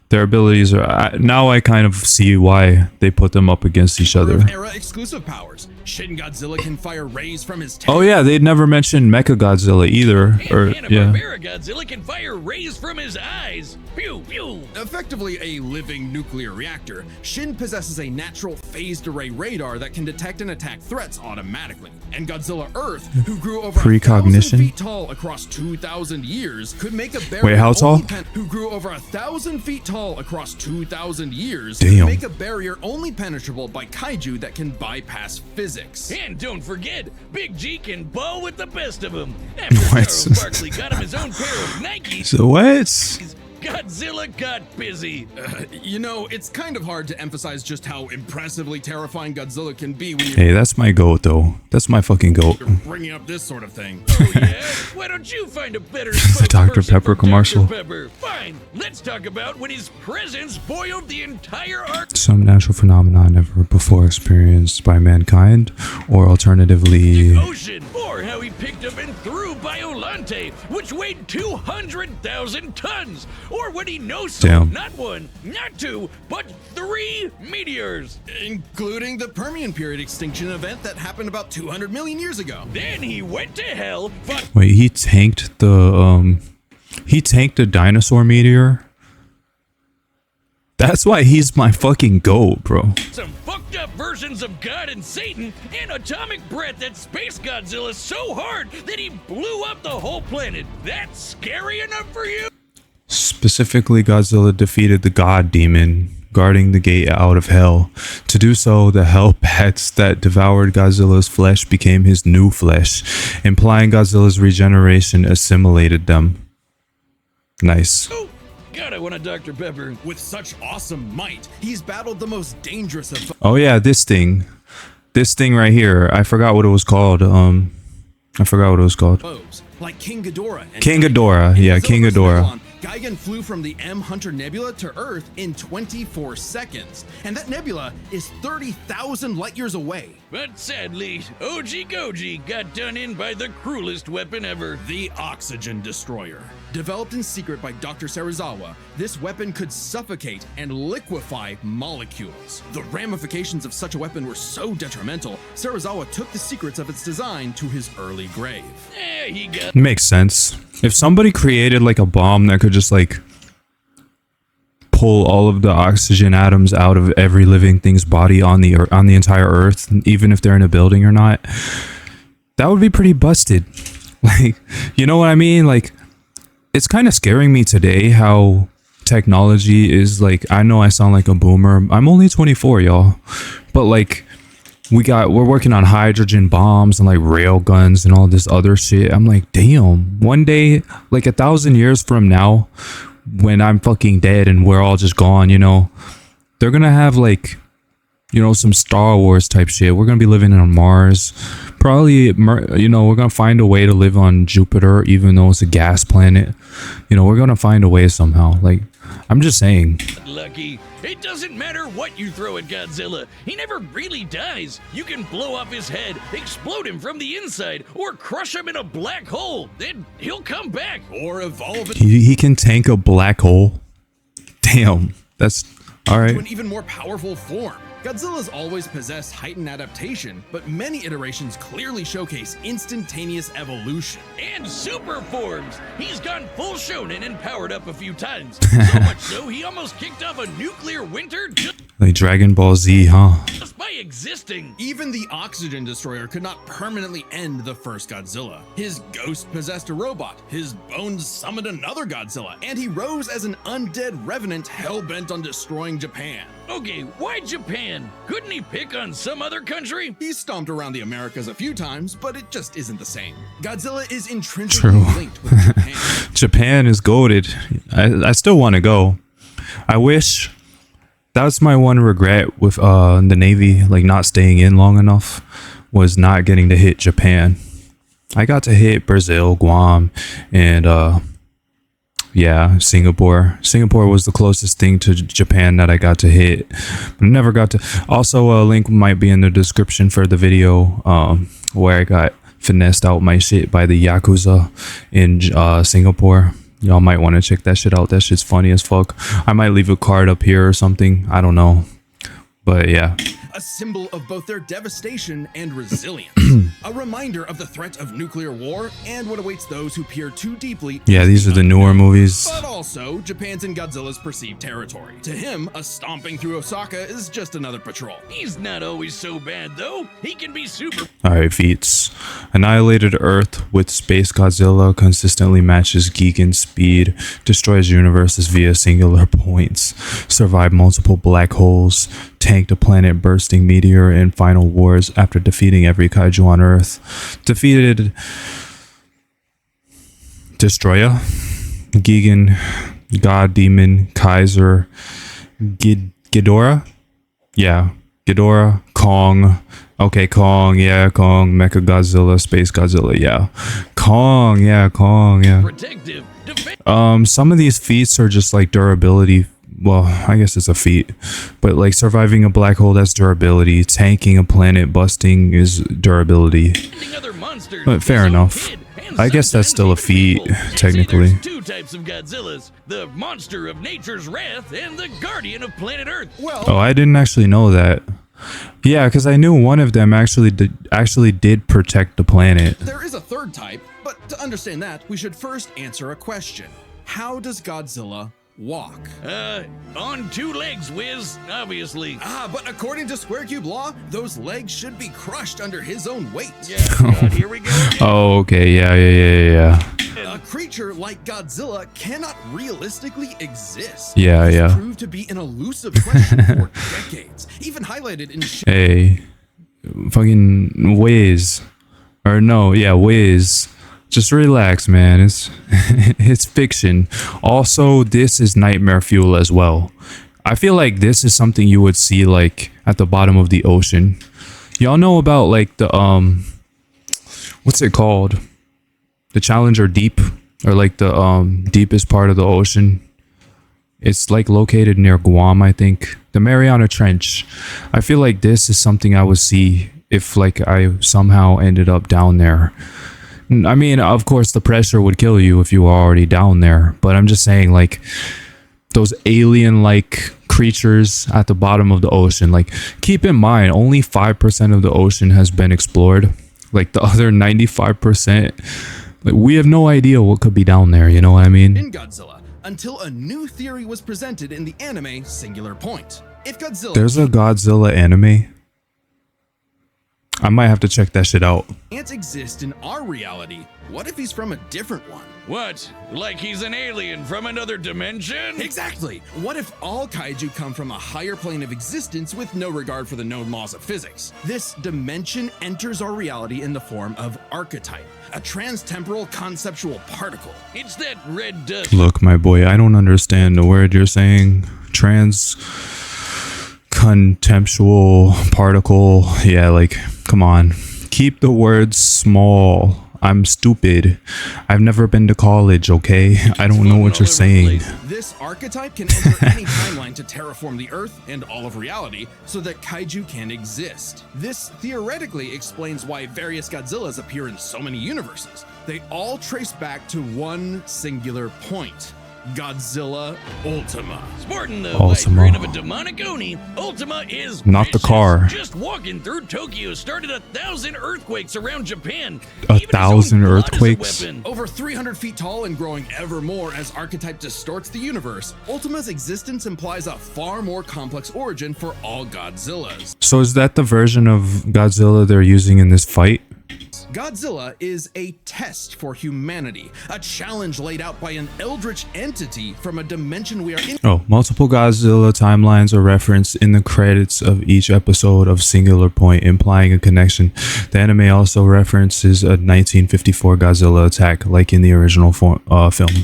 Their abilities are... now I kind of see why they put them up against each other. era exclusive powers. Shin Godzilla can fire rays from his tail. Oh yeah, they'd never mentioned Mecha Godzilla either. And Or yeah. Hanna-Barbera Godzilla can fire rays from his eyes. Pew, pew. Effectively a living nuclear reactor, Shin possesses a natural phased array radar that can detect and attack threats automatically. And Godzilla Earth, who grew over 1,000 Precognition? feet tall across 2,000 years, could make a barrier. Wait, how tall? Who grew over 1,000 feet tall across 2,000 years, Damn. could make a barrier only penetrable by kaiju that can bypass physics. And don't forget, Big G can ball with the best of them. After What? Charles Barkley got him his own pair of Nikes, So what? Godzilla got busy. You know, it's kind of hard to emphasize just how impressively terrifying Godzilla can be when Hey, that's my goat though. That's my fucking goat. you're bringing up this sort of thing. Oh yeah? Why don't you find a better The Dr. spokesperson Pepper for commercial. Dr. Pepper? Fine, let's talk about when his presence boiled the entire arc. Some natural phenomenon never before experienced by mankind, or alternatively, Ocean, or how he picked up and threw Biolante, which weighed 200,000 tons, or when he Damn. not one, not two, but 3 meteors. Including the Permian period extinction event that happened about 200 million years ago. Then he went to hell, fought wait, he tanked the dinosaur meteor. That's why he's my fucking goat, bro. some fucked up versions of God and Satan, and atomic breath that Space Godzilla so hard that he blew up the whole planet. That's scary enough for you? Specifically, Godzilla defeated the god demon guarding the gate out of hell. To do so, the hell bats that devoured Godzilla's flesh became his new flesh, implying Godzilla's regeneration assimilated them. Nice. Oh, God, I want a Dr. Pepper. With such awesome might, he's battled the most dangerous of Oh yeah, this thing right here. I forgot what it was called. foes, like King Ghidorah. And King Ghidorah. Yeah, King Ghidorah. Megalon, Gigan flew from the M Hunter Nebula to Earth in 24 seconds, and that nebula is 30,000 light years away. But sadly, OG Goji got done in by the cruelest weapon ever. The Oxygen Destroyer. Developed in secret by Dr. Serizawa, this weapon could suffocate and liquefy molecules. The ramifications of such a weapon were so detrimental, Serizawa took the secrets of its design to his early grave. He got Makes sense. If somebody created like a bomb that could just like pull all of the oxygen atoms out of every living thing's body on the entire Earth, even if they're in a building or not, that would be pretty busted. Like, you know what I mean? Like, it's kind of scaring me today how technology is like. I know I sound like a boomer. I'm only 24, y'all, but like we're working on hydrogen bombs and like rail guns and all this other shit. I'm like, damn, one day, like 1,000 years from now, when I'm fucking dead and we're all just gone, you know, they're gonna have like, you know, some Star Wars type shit. We're gonna be living on Mars, probably, you know, we're gonna find a way to live on Jupiter, even though it's a gas planet. You know, we're gonna find a way somehow. Like, I'm just saying. lucky. It doesn't matter what you throw at Godzilla. He never really dies. You can blow off his head, explode him from the inside, or crush him in a black hole. Then he'll come back. Or evolve He can tank a black hole. Damn, that's all right. to an even more powerful form. Godzilla's always possessed heightened adaptation, but many iterations clearly showcase instantaneous evolution. And super forms. He's gone full shonen and powered up a few times. So much so he almost kicked off a nuclear winter Like Dragon Ball Z, huh? just by existing. Even the Oxygen Destroyer could not permanently end the first Godzilla. His ghost possessed a robot, his bones summoned another Godzilla, and he rose as an undead revenant hell-bent on destroying Japan. Okay, why Japan? Couldn't he pick on some other country? He stomped around the Americas a few times, but it just isn't the same. Godzilla is intrinsically True. linked with Japan. Japan is goated. I still want to go. I wish. That's my one regret with the Navy, like not staying in long enough, was not getting to hit Japan. I got to hit Brazil, Guam, and yeah, Singapore. Singapore was the closest thing to Japan that I got to hit, but I never got to. Also, a link might be in the description for the video where I got finessed out my shit by the Yakuza in Singapore. Y'all might want to check that shit out. That shit's funny as fuck. I might leave a card up here or something. I don't know. But yeah. A symbol of both their devastation and resilience. A reminder of the threat of nuclear war and what awaits those who peer too deeply. Yeah, these are the newer movies. But also, Japan's in Godzilla's perceived territory. To him, a stomping through Osaka is just another patrol. He's not always so bad, though. He can be super. Alright, feats. Annihilated Earth with Space Godzilla consistently matches Gigan's speed, destroys universes via singular points, survived multiple black holes, tanked a planet bursting meteor in final wars after defeating every kaiju on Earth, defeated Destroyer, Gigan, God Demon, Kaiser, Ghidorah? Yeah, Ghidorah, Kong. Okay, Kong, yeah, Kong, Mecha Godzilla, Space Godzilla, yeah. Kong, yeah. Protective. Some of these feats are just like durability. Well, I guess it's a feat, but like surviving a black hole, that's durability. Tanking a planet busting is durability. Other monsters. But fair his own enough. kid, and I guess that's still a sometimes even feat, people. See, technically. there's two types of Godzillas: the monster of nature's wrath and the guardian of planet Earth. Well, Oh, I didn't actually know that. Yeah, because I knew one of them actually did protect the planet. there is a third type, but to understand that, we should first answer a question. How does Godzilla walk? On two legs, Wiz, obviously. But according to Square Cube law, those legs should be crushed under his own weight. Yeah, God, here we go. Oh, okay, yeah. A creature like Godzilla cannot realistically exist. Yeah, It's yeah. proved to be an elusive question for decades, even highlighted in Hey, fucking Waze, or no, yeah, Waze. Just relax, man. It's it's fiction. Also, this is nightmare fuel as well. I feel like this is something you would see like at the bottom of the ocean. Y'all know about like the what's it called? The Challenger Deep, or like the deepest part of the ocean. It's like located near Guam, I think. The Mariana Trench. I feel like this is something I would see if like I somehow ended up down there. I mean, of course, the pressure would kill you if you were already down there. But I'm just saying, like, those alien-like creatures at the bottom of the ocean. Like, keep in mind, only 5% of the ocean has been explored. Like, the other 95%, like, we have no idea what could be down there. You know what I mean? in Godzilla, until a new theory was presented in the anime Singular Point. If Godzilla There's a Godzilla anime. I might have to check that shit out. can't exist in our reality, what if he's from a different one? What? Like he's an alien from another dimension? Exactly! What if all kaiju come from a higher plane of existence with no regard for the known laws of physics? This dimension enters our reality in the form of archetype, a transtemporal conceptual particle. It's that red dust. Look, my boy, I don't understand the word you're saying. Contemptual particle. Yeah, like, come on. Keep the words small. I'm stupid. I've never been to college, okay? I don't know what you're saying. This archetype can enter any timeline to terraform the Earth and all of reality so that kaiju can exist. This theoretically explains why various Godzillas appear in so many universes. They all trace back to one singular point. Godzilla Ultima. Sporting the Ultima. white grin of a demonic Oni, Ultima is Not the vicious. car. Just walking through Tokyo started 1,000 earthquakes around Japan. A Even his own 1,000 blood is a earthquakes? weapon. Over 300 feet tall and growing ever more as archetype distorts the universe, Ultima's existence implies a far more complex origin for all Godzillas. So is that the version of Godzilla they're using in this fight? Godzilla is a test for humanity, a challenge laid out by an eldritch entity from a dimension we are in. Oh, multiple Godzilla timelines are referenced in the credits of each episode of Singular Point, implying a connection. The anime also references a 1954 Godzilla attack, like in the original film.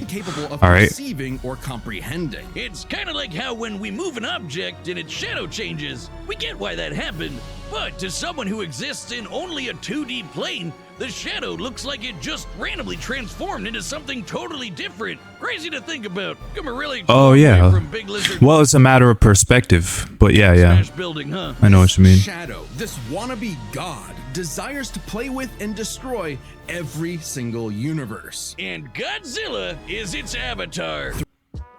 Capable of All right. perceiving or comprehending. It's kind of like how when we move an object and its shadow changes, we get why that happened. But to someone who exists in only a 2D plane, the shadow looks like it just randomly transformed into something totally different. Crazy to think about. Come a really Oh, long way yeah. from Big Lizard Well, it's a matter of perspective, but yeah. Smash building, huh? I know what you mean. Shadow, this wannabe god, desires to play with and destroy every single universe. And Godzilla is its avatar.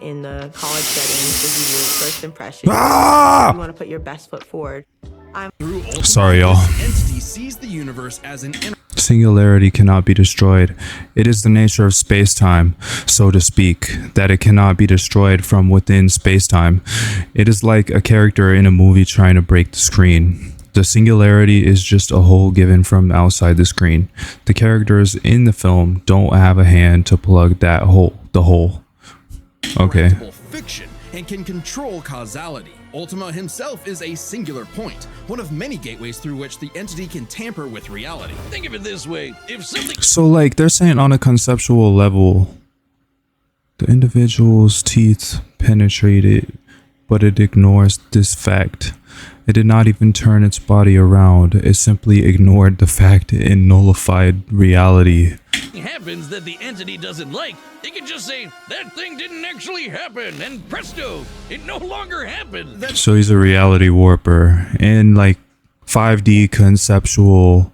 In the college setting, this is your first impression. Ah! You want to put your best foot forward. Through Ultima, Sorry, y'all. this entity sees the universe as an Singularity cannot be destroyed. It is the nature of space-time, so to speak, that it cannot be destroyed from within space-time. It is like a character in a movie trying to break the screen. The singularity is just a hole given from outside the screen. The characters in the film don't have a hand to plug that hole. The hole. Okay. interactable fiction and can control causality. Ultima himself is a singular point, one of many gateways through which the entity can tamper with reality. Think of it this way. If something So, like, they're saying on a conceptual level, the individual's teeth penetrated, but it ignores this fact. It did not even turn its body around. It simply ignored the fact and nullified reality. happens that the entity doesn't like, it can just say, that thing didn't actually happen, and presto, it no longer happened. So he's a reality warper in like 5D conceptual.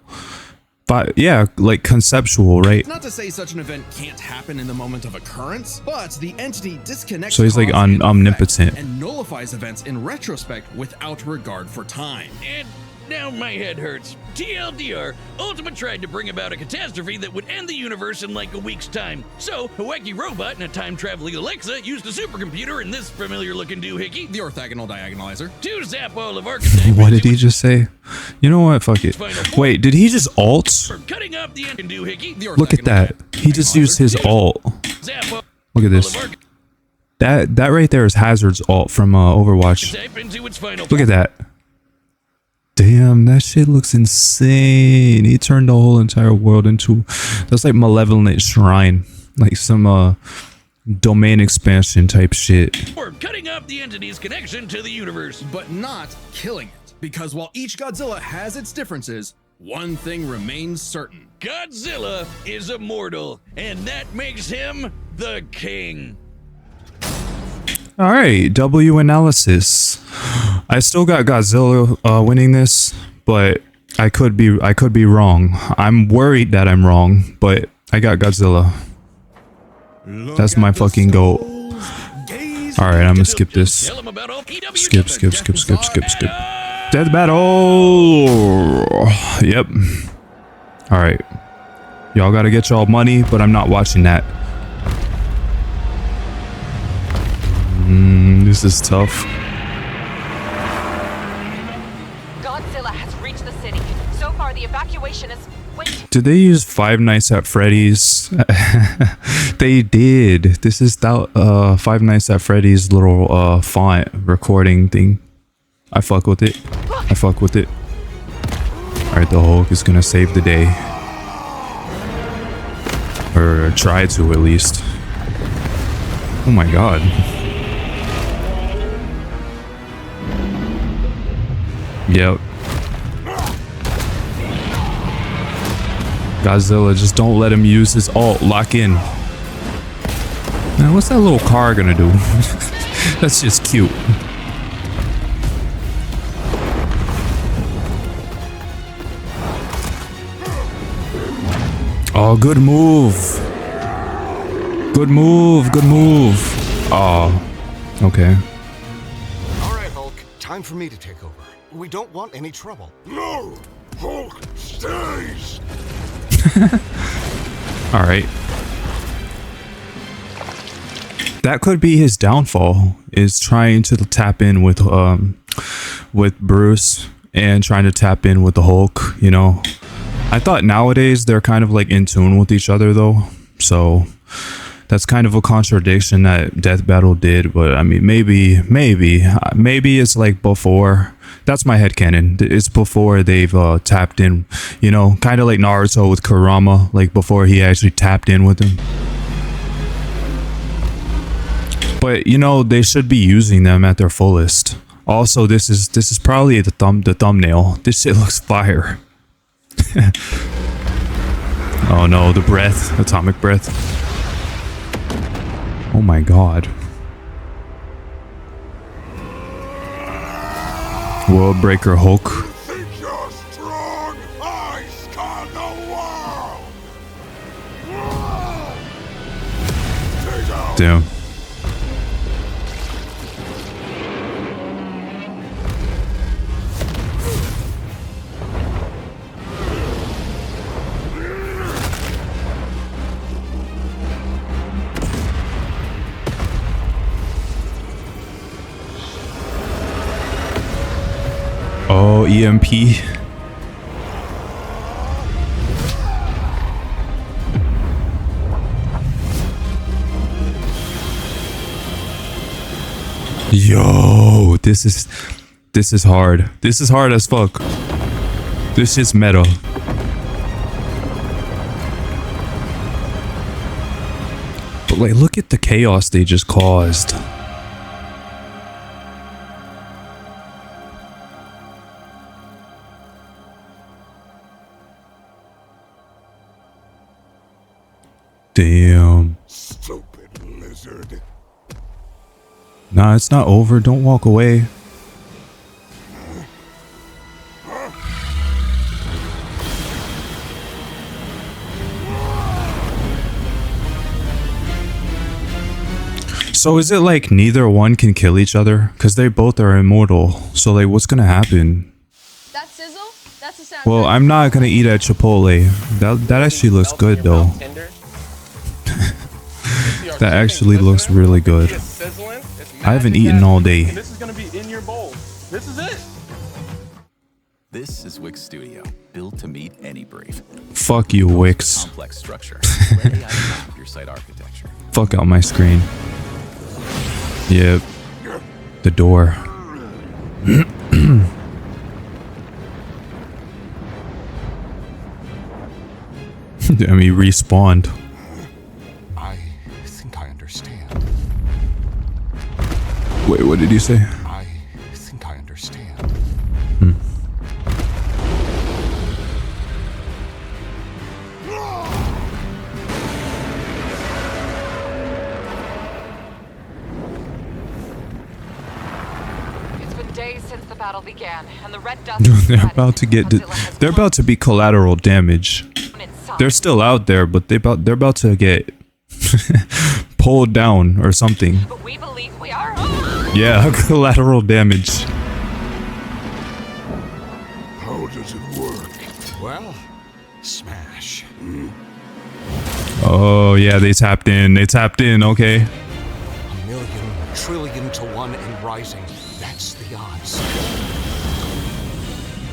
But yeah, like conceptual, right? Not to say such an event can't happen in the moment of occurrence, but the entity disconnects So he's like cause and omnipotent. effect and nullifies events in retrospect without regard for time. And now my head hurts. TLDR, Ultima tried to bring about a catastrophe that would end the universe in like a week's time. So, a wacky robot and a time-traveling Alexa used a supercomputer and this familiar-looking doohickey, The orthogonal diagonalizer. to zap all of archetype. What did he just say? You know what? Fuck it. Wait, did he just alt? For cutting off the end doohickey, The Look at that. He just used his alt. zap all Look at this. of archetype That right there is Hazard's alt from Overwatch. into its final Look at that. Damn, that shit looks insane. He turned the whole entire world into... That's like Malevolent Shrine. Like some domain expansion type shit. Or cutting off the entity's connection to the universe. But not killing it. Because while each Godzilla has its differences, one thing remains certain. Godzilla is immortal, and that makes him the king. All right, W analysis. I still got Godzilla winning this, but I could be wrong. I'm worried that I'm wrong, but I got Godzilla. That's my fucking goat. All right, I'm gonna skip this. Tell him about all PW. Skip. Death battle. Yep. All right. Y'all gotta get y'all money, but I'm not watching that. This is tough. Godzilla has reached the city. So far, the evacuation is... Wait. Did they use Five Nights at Freddy's? They did. This is that Five Nights at Freddy's little font recording thing. I fuck with it. Alright, the Hulk is gonna save the day. Or try to, at least. Oh my god. Yep. Godzilla, just don't let him use his alt. Lock in. Now, what's that little car gonna do? That's just cute. Oh, good move. Good move. Oh, okay. All right, Hulk. Time for me to take over. We don't want any trouble. No! Hulk stays! All right. That could be his downfall, is trying to tap in with Bruce and trying to tap in with the Hulk, you know. I thought nowadays they're kind of like in tune with each other though. So that's kind of a contradiction that Death Battle did, but I mean maybe it's like before. That's my headcanon. It's before they've tapped in, you know, kind of like Naruto with Kurama, like before he actually tapped in with him. But you know, they should be using them at their fullest. Also, this is probably the thumbnail. This shit looks fire. Oh no, the breath, atomic breath. Oh my god. World Breaker Hulk. Think you're strong? I scan the world! Damn. Oh, EMP. Yo, this is hard. This is hard as fuck. This is meta. But like, look at the chaos they just caused. Damn. Stupid lizard. Nah, it's not over. Don't walk away. So is it like neither one can kill each other? Because they both are immortal. So like what's gonna happen? That sizzle? Well, I'm not gonna eat at Chipotle. That actually looks good though. That actually looks really good. I haven't eaten all day. This is gonna be in your bowl. This is it. This is Wix Studio, built to meet any brief. Fuck you, Wix. Complex structure. Let AI map your site architecture. Fuck out my screen. Yep. The door. I mean, respawned. I think I understand. Wait, what did you say? I think I understand. It's been days since the battle began, and the red dust is They're spreading. about to get. Godzilla has They're about to be collateral damage. grown inside. They're still out there, but they're about to get pulled down or something. But we believe we are. Yeah, collateral damage. How does it work? Well, smash. Oh yeah, they tapped in. They tapped in. Okay. 1,000,000,000,000 trillion to 1 and rising. That's the odds.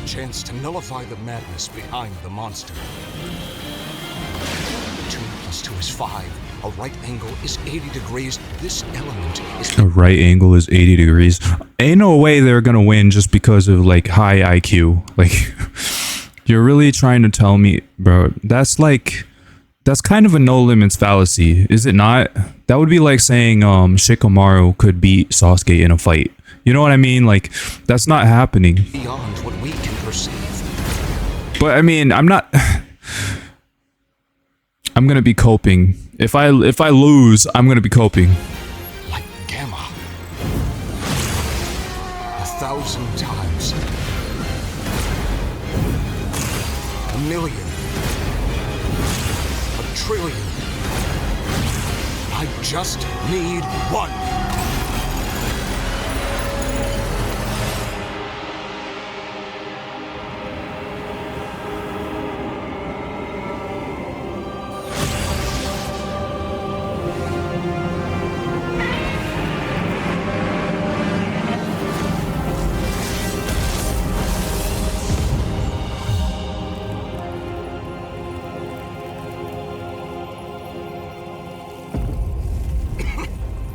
Chance to nullify the madness behind the monster. 2 + 2 is 5. A right angle is 80 degrees. This element is... A right angle is 80 degrees. Ain't no way they're gonna win just because of like high IQ. Like, you're really trying to tell me, bro? That's kind of a no limits fallacy, is it not? That would be like saying Shikamaru could beat Sasuke in a fight. You know what I mean? Like, that's not happening. beyond what we can perceive. But I mean, I'm gonna be coping. If I lose, I'm gonna be coping. Like Gamma. 1,000 times. 1,000,000. 1,000,000,000,000. I just need 1.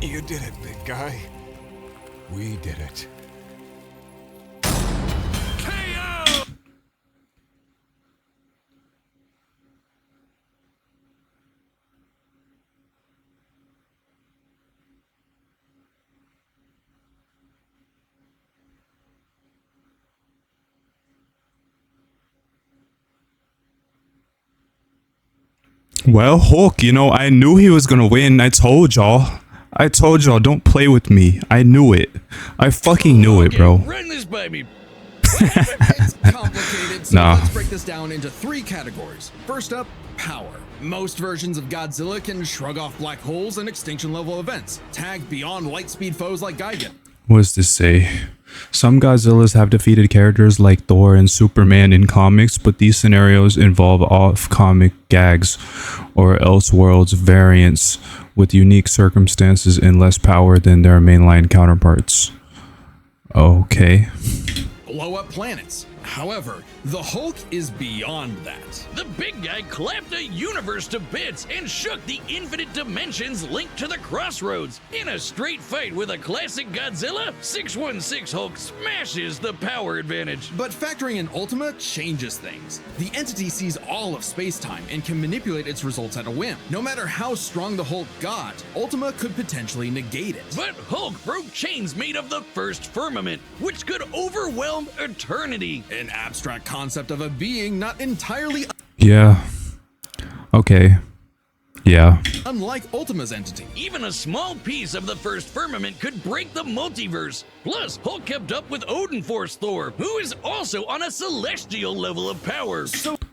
You did it, big guy. We did it. Well, Hulk, you know, I knew he was gonna win. I told y'all. Don't play with me. I knew it. I fucking knew it, bro. Run this by me. It's complicated, so Nah. let's break this down into 3 categories. First up, power. Most versions of Godzilla can shrug off black holes and extinction level events, tag beyond light speed foes like Gigan. What does this say? Some Godzillas have defeated characters like Thor and Superman in comics, but these scenarios involve off-comic gags or Elseworlds variants with unique circumstances and less power than their mainline counterparts. Okay. Blow up planets. However, the Hulk is beyond that. The big guy clapped a universe to bits and shook the infinite dimensions linked to the crossroads. In a straight fight with a classic Godzilla, 616 Hulk smashes the power advantage. But factoring in Ultima changes things. The entity sees all of space-time and can manipulate its results at a whim. No matter how strong the Hulk got, Ultima could potentially negate it. But Hulk broke chains made of the first firmament, which could overwhelm eternity. An abstract concept of a being not entirely Yeah. Okay. Yeah. unlike Ultima's entity. Even a small piece of the first firmament could break the multiverse. Plus, Hulk kept up with Odin Force Thor, who is also on a celestial level of power.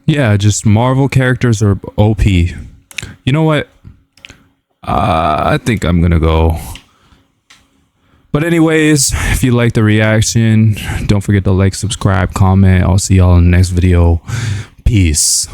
Yeah, just Marvel characters are OP. You know what? I think I'm gonna go But anyways, if you like the reaction, don't forget to like, subscribe, comment. I'll see y'all in the next video. Peace.